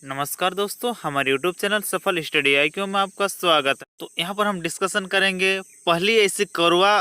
नमस्कार दोस्तों, हमारे YouTube चैनल सफल स्टडी IQ में आपका स्वागत है। तो यहाँ पर हम डिस्कशन करेंगे पहली ऐसी करवा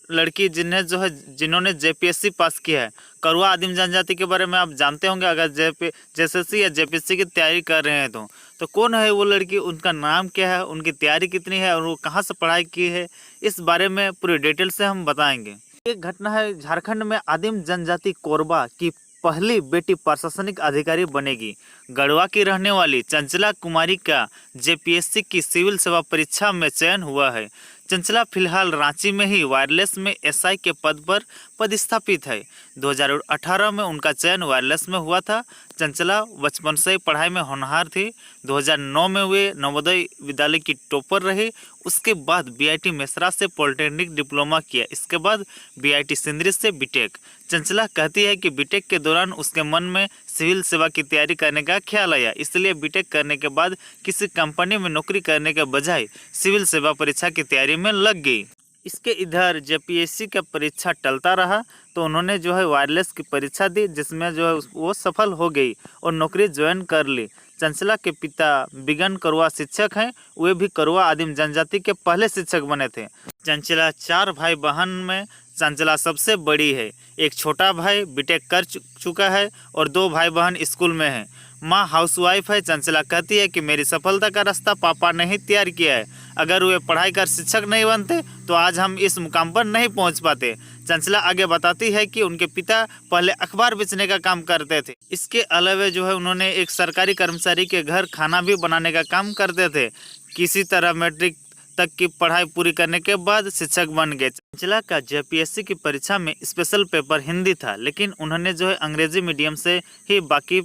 लड़की जिन्होंने JPSC पास किया है। करवा आदिम जनजाति के बारे में आप जानते होंगे अगर JSSC या JPSC की तैयारी कर रहे हैं तो कौन है वो लड़की, उनका नाम क्या है, उनकी तैयारी कितनी है और वो कहाँ से पढ़ाई की है, इस बारे में पूरी डिटेल से हम बताएंगे। एक घटना है, झारखंड में आदिम जनजाति कोरबा की पहली बेटी प्रशासनिक अधिकारी बनेगी। गढ़वा की रहने वाली चंचला कुमारी का JPSC की सिविल सेवा परीक्षा में चयन हुआ है। चंचला फिलहाल रांची में ही वायरलेस में SI के पद पर पदस्थापित है। 2018 में उनका चयन वायरलेस में हुआ था। चंचला बचपन से ही पढ़ाई में होनहार थी। 2009 में वे नवोदय विद्यालय की टॉपर रही। उसके बाद BIT मेसरा से पॉलिटेक्निक डिप्लोमा किया। इसके बाद BIT सिंदरी से बीटेक। चंचला कहती है कि बीटेक के दौरान उसके मन में सिविल सेवा की तैयारी करने का ख्याल आया, इसलिए बीटेक करने के बाद किसी कंपनी में नौकरी करने के बजाय सिविल सेवा परीक्षा की तैयारी में लग गई। इसके इधर JPSC का परीक्षा टलता रहा तो उन्होंने वायरलेस की परीक्षा दी, जिसमें वो सफल हो गई और नौकरी ज्वाइन कर ली। चंचला के पिता बिगन करवा शिक्षक हैं। वे भी करवा आदिम जनजाति के पहले शिक्षक बने थे। चंचला 4 भाई बहन में चंचला सबसे बड़ी है। एक छोटा भाई बीटेक कर चुका है और 2 भाई बहन स्कूल में हैं। माँ हाउसवाइफ है। चंचला कहती है कि मेरी सफलता का रास्ता पापा ने ही तैयार किया है। अगर वे पढ़ाई कर शिक्षक नहीं बनते तो आज हम इस मुकाम पर नहीं पहुंच पाते। चंचला आगे बताती है कि उनके पिता पहले अखबार बेचने का काम करते थे। इसके अलावा उन्होंने एक सरकारी कर्मचारी के घर खाना भी बनाने का काम करते थे। किसी तरह मैट्रिक तक की पढ़ाई पूरी करने के बाद शिक्षक बन गए। चंचला का JPSC की परीक्षा में स्पेशल पेपर हिंदी था, लेकिन उन्होंने अंग्रेजी मीडियम से ही बाकी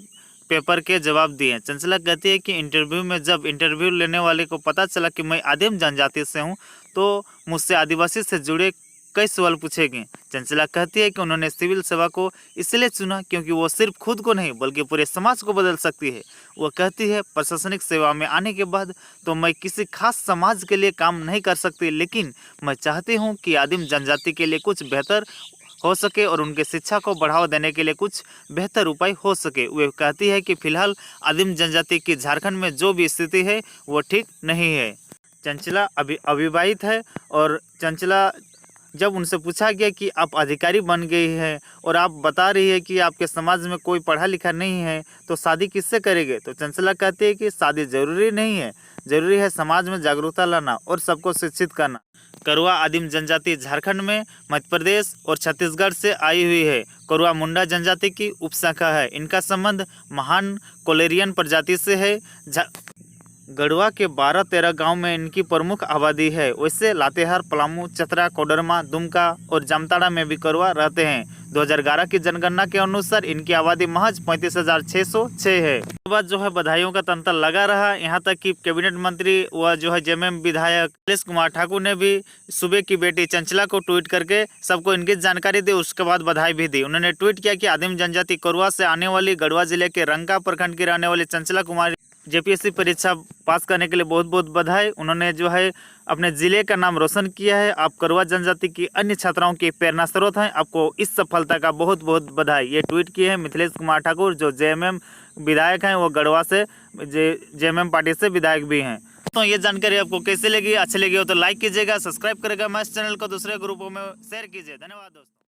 पेपर के जवाब दिए। चंचला कहती है कि इंटरव्यू में जब इंटरव्यू लेने वाले को पता चला कि मैं आदिम जनजाति से हूं तो मुझसे आदिवासी से जुड़े कई सवाल पूछेंगे। चंचला कहती है कि उन्होंने सिविल सेवा को इसलिए चुना क्योंकि वो सिर्फ खुद को नहीं बल्कि पूरे समाज को बदल सकती है। वो कहती है प्रशासनिक सेवा में आने के बाद तो मैं किसी खास समाज के लिए काम नहीं कर सकती, लेकिन मैं चाहती हूँ कि आदिम जनजाति के लिए कुछ बेहतर हो सके और उनके शिक्षा को बढ़ावा देने के लिए कुछ बेहतर उपाय हो सके। वे कहती है कि फिलहाल आदिम जनजाति की झारखंड में जो भी स्थिति है वो ठीक नहीं है। चंचला अभी अविवाहित है और चंचला जब उनसे पूछा गया कि आप अधिकारी बन गई है और आप बता रही है कि आपके समाज में कोई पढ़ा लिखा नहीं है तो शादी किससे करेंगे, तो चंचला कहती है कि शादी जरूरी नहीं है, जरूरी है समाज में जागरूकता लाना और सबको शिक्षित करना। करवा आदिम जनजाति झारखंड में मध्य प्रदेश और छत्तीसगढ़ से आई हुई है। करवा मुंडा जनजाति की उपशाखा है। इनका संबंध महान कोलेरियन प्रजाति से है। गढ़वा के 12-13 गांव में इनकी प्रमुख आबादी है। वैसे लातेहार, पलामू, चतरा, कोडरमा, दुमका और जामताड़ा में भी करवा रहते हैं। 2011 की जनगणना के अनुसार इनकी आबादी महज 35,606 है। इसके बाद बधाइयों का तंत्र लगा रहा। यहाँ तक कि कैबिनेट मंत्री व JMM विधायक मिथिलेश कुमार ठाकुर ने भी सूबे की बेटी चंचला को ट्वीट करके सबको इनकी जानकारी दी, उसके बाद बधाई भी दी। उन्होंने ट्वीट किया कि आदिम जनजाति कोरवा से आने वाली गढ़वा जिले के रंका प्रखंड की रहने वाली चंचला कुमारी JPSC परीक्षा पास करने के लिए बहुत बहुत बधाई। उन्होंने अपने ज़िले का नाम रोशन किया है। आप करवा जनजाति की अन्य छात्राओं की प्रेरणा स्रोत हैं। आपको इस सफलता का बहुत बहुत बधाई। ये ट्वीट किए हैं मिथिलेश कुमार ठाकुर, जो JMM विधायक हैं। वो गढ़वा से JMM पार्टी से विधायक भी हैं। तो ये जानकारी आपको कैसे लगी? अच्छी लगी हो तो लाइक कीजिएगा, सब्सक्राइब करेगा, हमारे चैनल को दूसरे ग्रुपों में शेयर कीजिए। धन्यवाद दोस्तों।